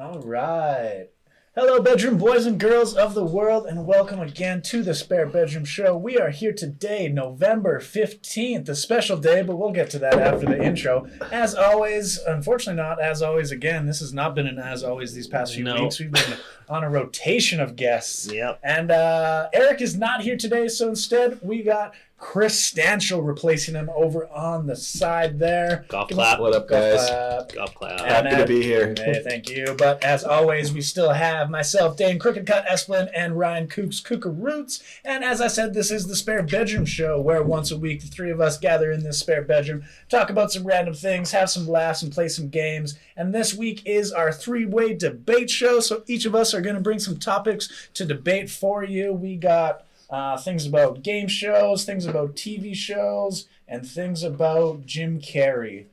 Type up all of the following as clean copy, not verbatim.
All right. Hello, bedroom boys and girls of the world, and welcome again to the Spare Bedroom Show. We are here today, November 15th, a special day, but we'll get to that after the intro. As always, unfortunately not as always again, this has not been an as always these past few weeks. We've been on a rotation of guests. Yep. And Eric is not here today, so instead we got Chris Stanchel replacing him over on the side there. Golf clap. What up, guys? Golf clap. Happy to be here. Hey, thank you. But as always, we still have myself, Dane Crooked Cut Esplin, and Ryan Kuks Roots. And as I said, this is the Spare Bedroom Show, where once a week the three of us gather in this spare bedroom, talk about some random things, have some laughs, and play some games. And this week is our three-way debate show, so each of us are going to bring some topics to debate for you. We got things about game shows, things about TV shows, and things about Jim Carrey.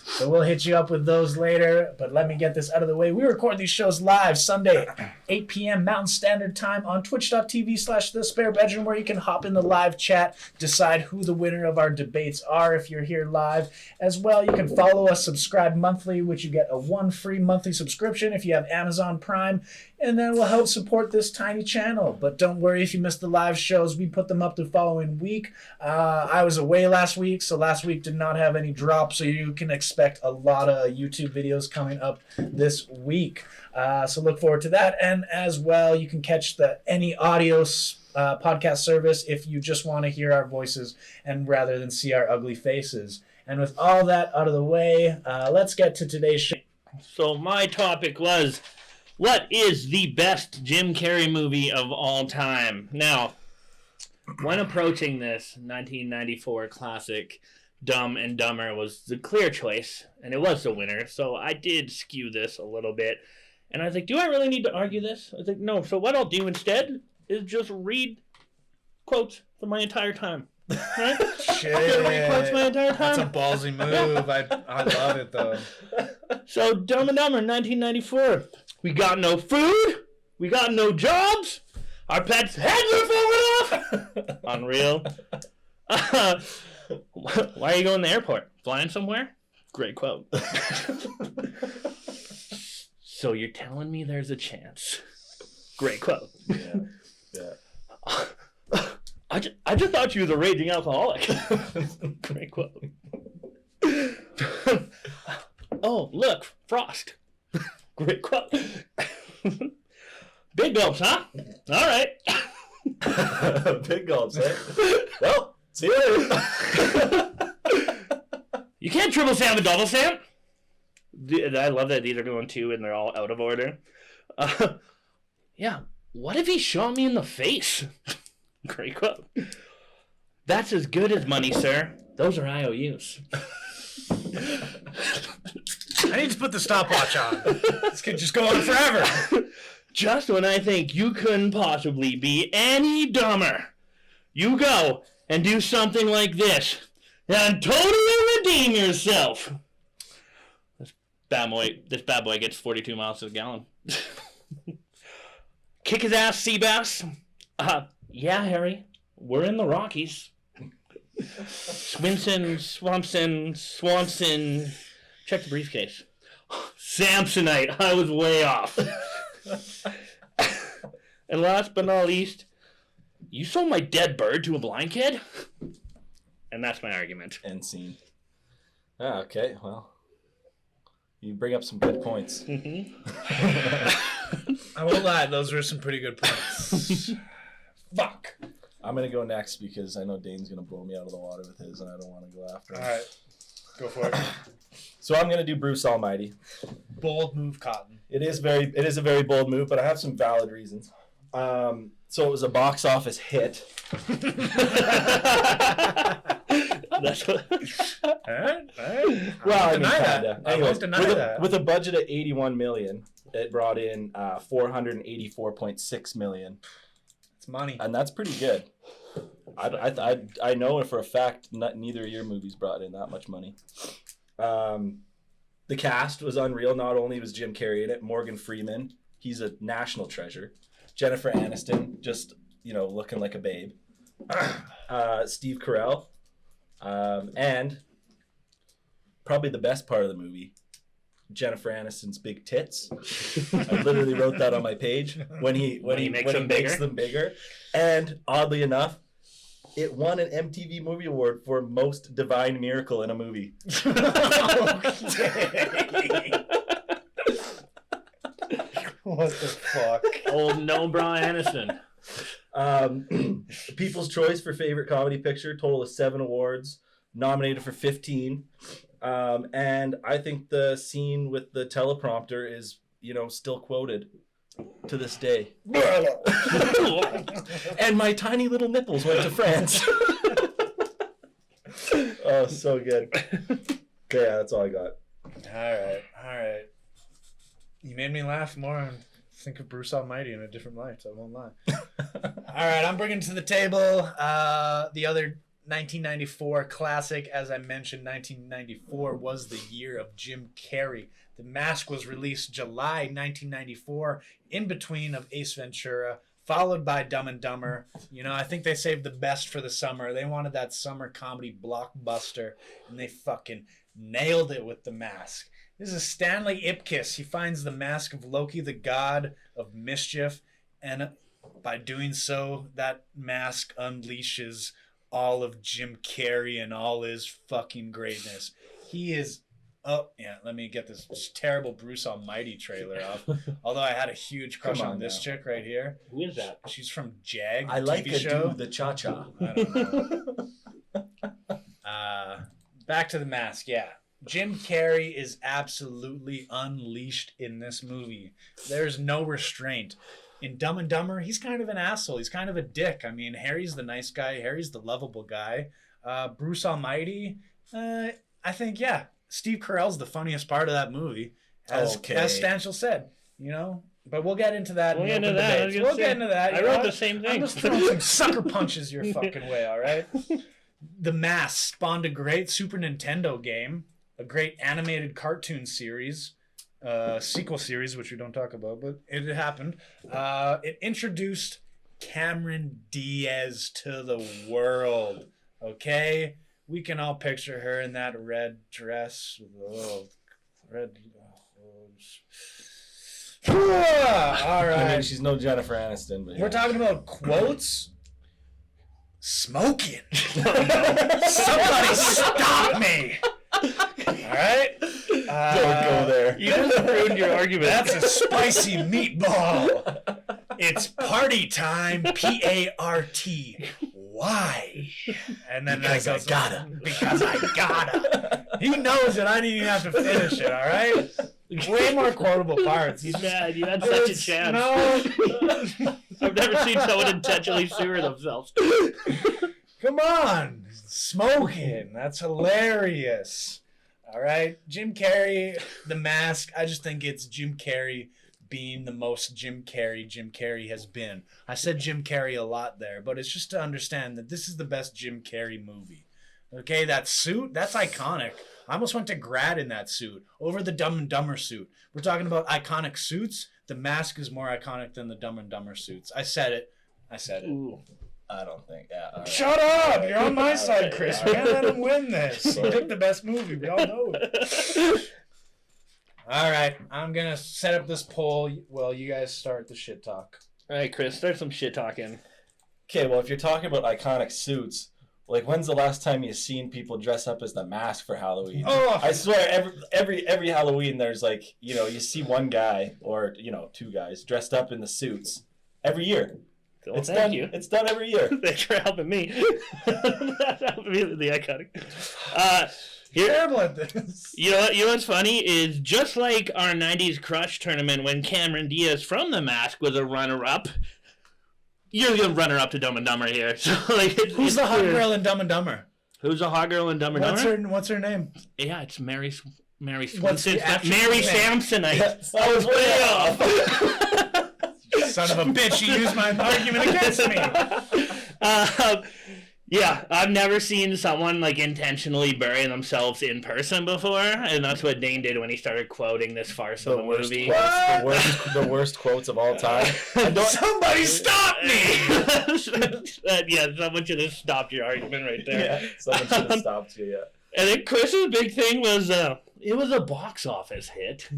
So we'll hit you up with those later, but let me get this out of the way. We record these shows live Sunday, 8 p.m. Mountain Standard Time on twitch.tv/The Spare Bedroom, where you can hop in the live chat, decide who the winner of our debates are if you're here live. As well, you can follow us, subscribe monthly, which you get a one free monthly subscription if you have Amazon Prime, and then we'll help support this tiny channel. But don't worry if you missed the live shows. We put them up the following week. I was away last week, so last week did not have any drops, so you can expect a lot of YouTube videos coming up this week. So look forward to that. And as well, you can catch any audio podcast service if you just want to hear our voices and rather than see our ugly faces. And with all that out of the way, let's get to today's show. So my topic was, what is the best Jim Carrey movie of all time? Now, when approaching this 1994 classic, Dumb and Dumber was the clear choice, and it was the winner, so I did skew this a little bit. And I was like, do I really need to argue this? I was like, no, so what I'll do instead is just read quotes for my entire time. Right? Shit. Read quotes my entire time. That's a ballsy move. I love it, though. So, Dumb and Dumber, 1994. We got no food. We got no jobs. Our pets' heads are falling off. Unreal. Why are you going to the airport? Flying somewhere? Great quote. So you're telling me there's a chance. Great quote. Yeah. I just thought you was a raging alcoholic. Great quote. Oh, look, Frost. Great quote. Big gulps, huh? All right. Big gulps, eh? Well, see you later. You can't triple Sam and double Sam. I love that these are going two and they're all out of order. Yeah. What if he shot me in the face? Great quote. That's as good as money, sir. Those are IOUs. I need to put the stopwatch on. This could just go on forever. Just when I think you couldn't possibly be any dumber, you go and do something like this and totally redeem yourself. This bad boy gets 42 miles to the gallon. Kick his ass, Seabass. Yeah, Harry. We're in the Rockies. Swanson. Check the briefcase. Samsonite. I was way off. And last but not least, you sold my dead bird to a blind kid? And that's my argument. End scene. Okay, well. You bring up some good points. Mm-hmm. I won't lie, those were some pretty good points. Fuck. I'm going to go next because I know Dane's going to blow me out of the water with his, and I don't want to go after him. All right. Go for it. So I'm going to do Bruce Almighty. Bold move, Cotton. It is a very bold move, but I have some valid reasons. So it was a box office hit. That's what... All right. Well, I mean, deny kinda. that. I Anyways, won't deny that. with a budget of $81 million, it brought in $484.6 million. It's money. And that's pretty good. I know for a fact neither of your movies brought in that much money. The cast was unreal. Not only was Jim Carrey in it, Morgan Freeman, he's a national treasure. Jennifer Aniston, just looking like a babe. Steve Carell, and probably the best part of the movie, Jennifer Aniston's big tits. I literally wrote that on my page when he makes them bigger. And oddly enough, it won an MTV Movie Award for Most Divine Miracle in a Movie. What the fuck? Old no bra Aniston. People's Choice for Favorite Comedy Picture, total of 7 awards, nominated for 15. And I think the scene with the teleprompter is, still quoted to this day. And my tiny little nipples went to France. Oh, so good. Yeah, that's all I got. All right. You made me laugh more and think of Bruce Almighty in a different light, so I won't lie. All right, I'm bringing to the table the other 1994 classic. As I mentioned, 1994 was the year of Jim Carrey. The Mask was released July 1994, in between of Ace Ventura, followed by Dumb and Dumber. I think they saved the best for the summer. They wanted that summer comedy blockbuster, and they fucking nailed it with The Mask. This is Stanley Ipkiss. He finds the mask of Loki, the god of mischief, and by doing so, that mask unleashes all of Jim Carrey and all his fucking greatness. He is... Oh, yeah, let me get this terrible Bruce Almighty trailer off. Although I had a huge crush on this chick right here. Who is that? She's from Jag, I like TV show. Do the cha-cha. I don't know. Back to The Mask, yeah. Jim Carrey is absolutely unleashed in this movie. There's no restraint. In Dumb and Dumber, he's kind of an asshole. He's kind of a dick. I mean, Harry's the nice guy. Harry's the lovable guy. Bruce Almighty, I think, yeah. Steve Carell's the funniest part of that movie, as Stanchel said, But we'll get into that. We'll get into that. I wrote the same thing. I'm just throwing some sucker punches your fucking way, all right? The Mask spawned a great Super Nintendo game, a great animated cartoon series, sequel series, which we don't talk about, but it happened. It introduced Cameron Diaz to the world, okay? We can all picture her in that red dress. All right. I mean, she's no Jennifer Aniston, but we're talking about quotes. Smoking. Somebody stop me. All right. Don't go there. You just ruined your argument. That's a spicy meatball. It's party time. PART. Why? And then because I gotta. Because I gotta. He knows it. I didn't even have to finish it. All right. Way more quotable parts. He's mad. You had such a chance. No. I've never seen someone intentionally sewer themselves. Come on. Smoking. That's hilarious. All right. Jim Carrey, The Mask. I just think it's Jim Carrey being the most Jim Carrey has been. I said Jim Carrey a lot there, but it's just to understand that this is the best Jim Carrey movie. Okay, that suit, that's iconic. I almost went to grad in that suit over the Dumb and Dumber suit. We're talking about iconic suits. The Mask is more iconic than the Dumb and Dumber suits. I said it. Ooh. I don't think. Yeah. Right. Shut up! You're on my side, Chris. We can't let him win this. He picked the best movie. We all know it. All right, I'm gonna set up this poll. Well, you guys start the shit talk. All right, Chris, start some shit talking. Okay, well, if you're talking about iconic suits, like when's the last time you've seen people dress up as the Mask for Halloween? Oh, I swear, every Halloween there's like you see one guy or two guys dressed up in the suits every year. Well, it's done. It's done every year. Thanks for helping me. That's helping me with the iconic. Terrible at this. You know what's funny is just like our 90s Crush tournament when Cameron Diaz from The Mask was a runner-up, you're the runner-up to Dumb and Dumber here. So who's the hot girl in Dumb and Dumber? Who's the hot girl in Dumb and Dumber? What's her name? Yeah, it's Mary What's Swanson. the Mary name? Samsonite. I was way off. Son of a bitch, you used my argument against me. Yeah, I've never seen someone intentionally bury themselves in person before, and that's what Dane did when he started quoting this farce of a movie. The worst quotes of all time. Somebody stop me! Yeah, someone should have stopped your argument right there. Yeah, someone should have stopped you. Yeah. And then Chris's big thing was it was a box office hit.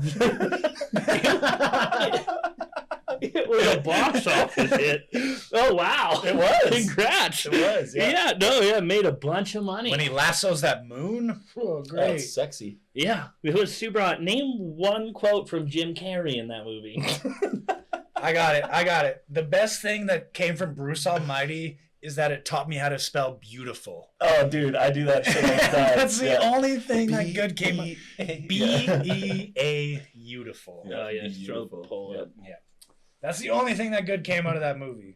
It was a box office hit. Oh wow! It was. Congrats! It was. Yeah. It made a bunch of money. When he lassos that moon, oh great! That's sexy. Yeah, it was super hot. Name one quote from Jim Carrey in that movie. I got it. The best thing that came from Bruce Almighty is that it taught me how to spell beautiful. Oh, dude, I do that shit all the time. That's the only thing that good came out. B-E-A, beautiful. Oh yeah, beautiful. pull it. Yeah. That's the only thing that good came out of that movie.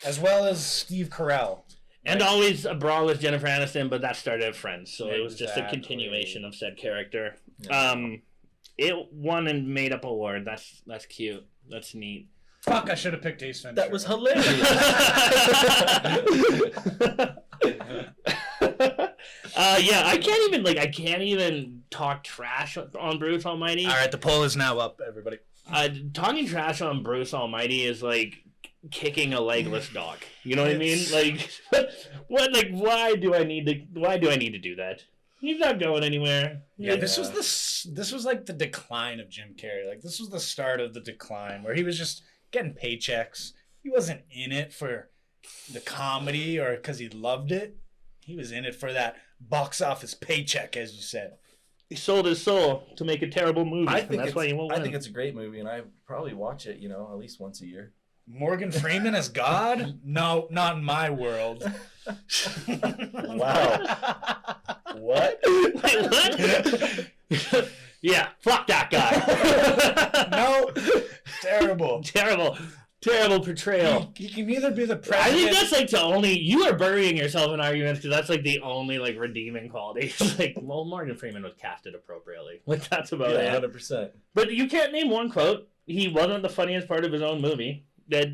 As well as Steve Carell. And always a brawl with Jennifer Aniston, but that started at Friends, so it was just a Exactly. continuation of said character. Yeah. It won and made up award. That's cute. That's neat. Fuck, I should have picked Ace Ventura. That was hilarious. Yeah, I can't even talk trash on Bruce Almighty. All right, the poll is now up, everybody. Talking trash on Bruce Almighty is like kicking a legless dog. You know what I mean? Like, what? Like, why do I need to do that? He's not going anywhere. Yeah, this was like the decline of Jim Carrey. Like, this was the start of the decline where he was just getting paychecks. He wasn't in it for the comedy or because he loved it. He was in it for that box office paycheck, as you said. He sold his soul to make a terrible movie. I think that's why he won't win. I think it's a great movie, and I probably watch it, at least once a year. Morgan Freeman as God? No, not in my world. Wow. What? Wait, what? Yeah, fuck that guy. No, terrible. Terrible portrayal. He can either be the I president. think that's like the only. You are burying yourself in arguments because that's like the only like redeeming quality. Like, well, Morgan Freeman was casted appropriately. Like, that's about Yeah, it. 100%. But you can't name one quote. He wasn't the funniest part of his own movie. That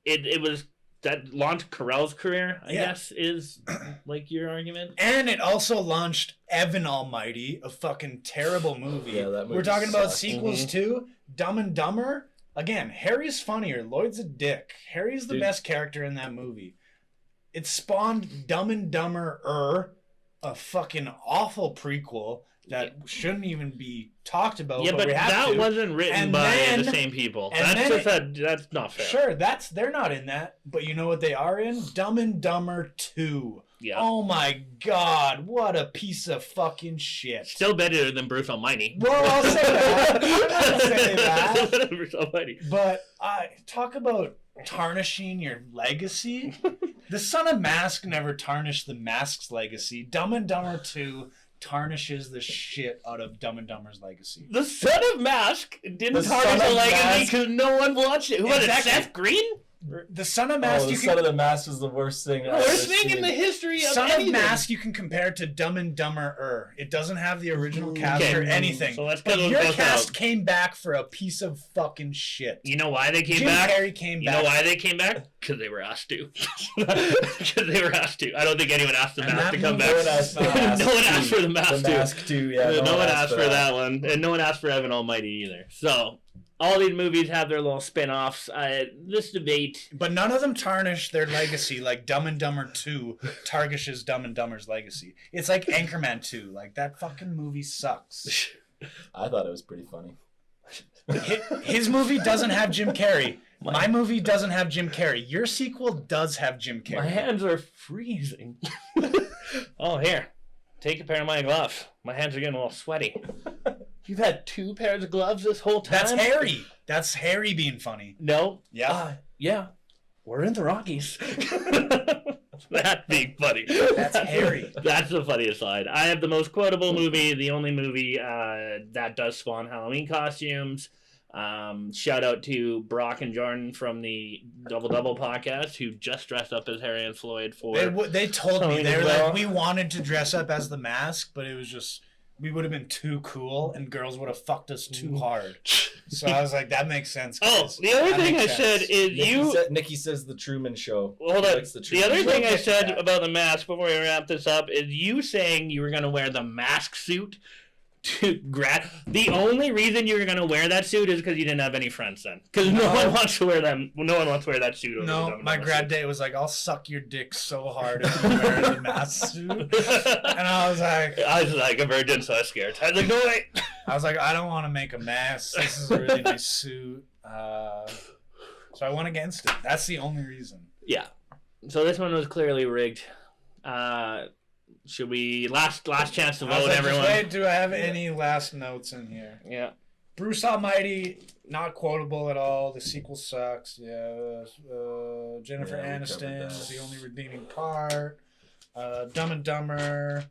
it was that launched Carell's career. I guess is like your argument. And it also launched Evan Almighty, a fucking terrible movie. Yeah, that movie We're talking about sucks. sequels too. Dumb and Dumber. Again, Harry's funnier. Lloyd's a dick. Harry's the best character in that movie. It spawned Dumb and Dumber, a fucking awful prequel that shouldn't even be talked about. Yeah, but we have that to. wasn't written And by then- the same people. and That's then that's not fair. Sure, they're not in that, but you know what they are in? Dumb and Dumber 2. Yeah. Oh my god, what a piece of fucking shit. Still better than Bruce Almighty. Well, I'll say that. I'll say that. Bruce Almighty. But talk about tarnishing your legacy. The Son of Mask never tarnished the Mask's legacy. Dumb and Dumber 2 tarnishes the shit out of Dumb and Dumber's legacy. The Son of Mask didn't The tarnish Son the of legacy Mask- because no one watched it. Who was it? Exactly. Seth Green? The Son of Mask, Oh, the you Son can... of the Mask was the worst thing I've Worst ever thing in seen. the history of Son anything. of Mask you can compare to Dumb and Dumber. It doesn't have the original cast Okay. or anything. So let's but cut those your both cast out. came back for a piece of fucking shit. You know why they came Jim back? Carrey came You back. know why they came back? Because they were asked to. Because they were asked to. I don't think anyone asked the And Mask that to come movie- back. No one asked for the Mask. No one asked for the Mask The to. Mask too, yeah. No one asked for that one. And no one asked for Evan Almighty either. So, all these movies have their little spin-offs. This debate... But none of them tarnish their legacy like Dumb and Dumber 2 tarnishes Dumb and Dumber's legacy. It's like Anchorman 2. Like, that fucking movie sucks. I thought it was pretty funny. His movie doesn't have Jim Carrey. My movie doesn't have Jim Carrey. Your sequel does have Jim Carrey. My hands are freezing. Oh, here. Take a pair of my gloves. My hands are getting a little sweaty. You've had 2 pairs of gloves this whole time? That's Harry. That's Harry being funny. No. Yeah. Yeah. We're in the Rockies. That's being funny. That's Harry. That's the funniest side. I have the most quotable movie, the only movie that does spawn Halloween costumes. Shout out to Brock and Jordan from the Double Double podcast who just dressed up as Harry and Floyd for... They told me, Halloween they were as well. like, we wanted to dress up as the Mask, but it was just, we would have been too cool and girls would have fucked us too hard. So I was like, that makes sense. Oh, guys. the other That thing I makes said sense. is Nikki says the Truman Show. Well, hold He on. likes the The Truman other Show. thing I We'll get to said that. about the mask before we wrap this up is you saying you were going to wear the mask suit The only reason you're gonna wear that suit is because you didn't have any friends then. Because no one wants to wear them. No one wants to wear that suit. Over No, my grad day was like, I'll suck your dick so hard if you wear the mask suit. And I was like a virgin, so I was scared. I was like, no way. I was like, I don't want to make a mess. This is a really nice suit. So I went against it. That's the only reason. Yeah. So this one was clearly rigged. Should we last chance to vote, everyone? Wait, do I have any last notes in here? Yeah. Bruce Almighty, not quotable at all. The sequel sucks. Yeah. Jennifer Aniston is the only redeeming part. Dumb and Dumber.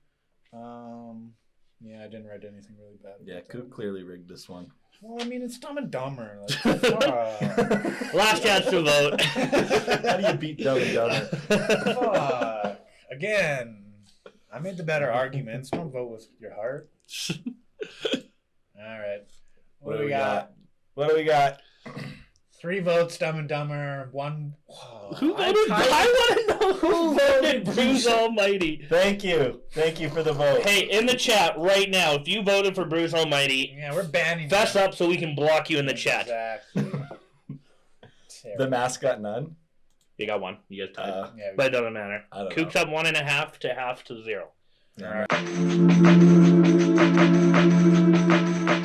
Yeah, I didn't write anything really bad. Yeah, Coop clearly rigged this one. Well, I mean, it's Dumb and Dumber. Like, fuck. Last chance to vote. How do you beat Dumb and Dumber? Fuck. Again, I made the better arguments. Don't vote with your heart. All right. What do we got? What do we got? 3 votes, Dumb and Dumber. 1. Oh, Who voted? I want to know who voted Bruce Almighty. Thank you for the vote. Hey, in the chat right now, if you voted for Bruce Almighty, yeah, we're banning. Fess up so we can block you in the chat. Exactly. The mask got none. You got 1. You guys tied. Yeah, But it doesn't matter. I don't Kuks know. up 1.5 to 0. Yeah. All right.